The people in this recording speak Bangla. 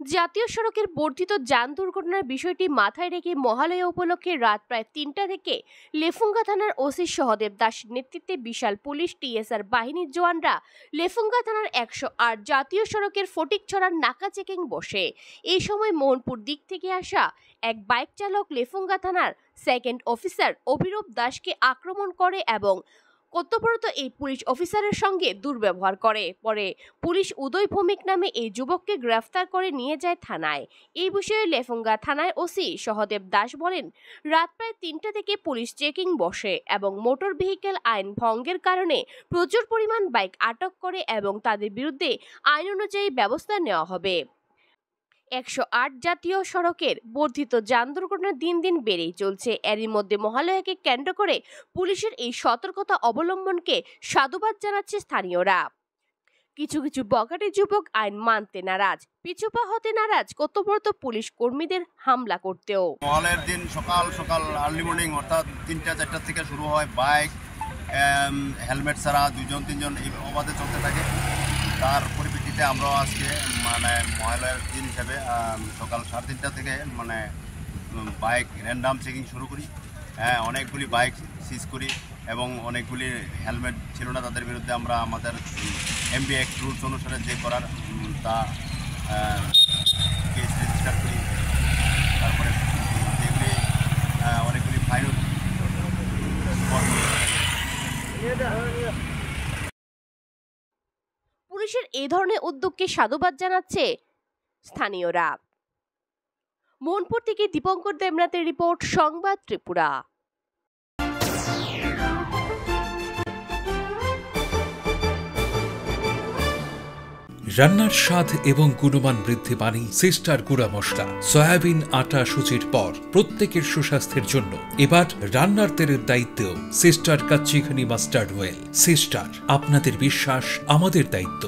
জাতীয় সড়কের বর্ধিত যান দুর্ঘটনার বিষয়টি মাথায় রেখে মহালয়া উপলক্ষে রাত প্রায় ৩টা থেকে লেফুঙ্গা থানার ওসি সহদেব দাসের নেতৃত্বে বিশাল পুলিশ টিএসআর বাহিনীর জওয়ানরা লেফুঙ্গা থানার ১০৮ জাতীয় সড়কের ফটিকছড়ার নাকা চেকিং বসে। এই সময় মোহনপুর দিক থেকে আসা এক বাইক চালক লেফুঙ্গা থানার সেকেন্ড অফিসার অভিরূপ দাসকে আক্রমণ করে এবং কর্তব্যরত এই পুলিশ অফিসারের সঙ্গে দুর্ব্যবহার করে। পরে পুলিশ উদয় ভৌমিক নামে এই যুবককে গ্রেফতার করে নিয়ে যায় থানায়। এই বিষয়ে লেফুঙ্গা থানায় ওসি সহদেব দাস বলেন, রাত প্রায় ৩টা থেকে পুলিশ চেকিং বসে এবং মোটর ভেহিকেল আইন ভঙ্গের কারণে প্রচুর পরিমাণ বাইক আটক করে এবং তাদের বিরুদ্ধে আইন অনুযায়ী ব্যবস্থা নেওয়া হবে। ১০৮ জাতীয় সড়কের বর্ধিত যান দুর্ঘটনা দিন দিন বেড়েই চলছে। এরই মধ্যে মহালয়াকে কেন্দ্র করে পুলিশের এই সতর্কতা অবলম্বনকে সাধুবাদ জানাচ্ছে স্থানীয়রা। কিছু কিছু বখাটে যুবক আইন মানতে নারাজ, পিছুপা হতে নারাজ, কর্তব্যরত পুলিশ কর্মীদের হামলা করতেও। মহালয়ার দিন সকাল সকাল আর্লি মর্নিং অর্থাৎ ৩টা-৪টা থেকে শুরু হয় বাইক হেলমেট ছাড়া ২জন-৩জন এই অবাধে চলতে থাকে। তার পরিপ্রেক্ষিতে আমরাও আজকে মহালয়ার দিন হিসাবে সকাল ৩:৩০ থেকে বাইক র্যান্ডাম চেকিং শুরু করি। অনেকগুলি বাইক সিজ করি এবং অনেকগুলি হেলমেট ছিল না তাদের বিরুদ্ধে আমরা আমাদের এমবি অ্যাক্ট রুলস অনুসারে যে করার তা কেস রেজিস্টার করি। তারপরে যেগুলি অনেকগুলি ফাইন পুলিশের এই ধরনের উদ্যোগকে সাধুবাদ জানাচ্ছে স্থানীয়রা। মোহনপুর থেকে দীপঙ্কর দেবনাথের রিপোর্ট, সংবাদ ত্রিপুরা। রান্নার স্বাদ এবং গুণমান বৃদ্ধি পানি সিস্টার গুঁড়া মশলা। সয়াবিন আটা সুজির পর প্রত্যেকের সুস্বাস্থ্যের জন্য এবার রান্নার তেলের দায়িত্বেও sister kachi ghani mustard oil. Sister, আপনাদের বিশ্বাস আমাদের দায়িত্ব।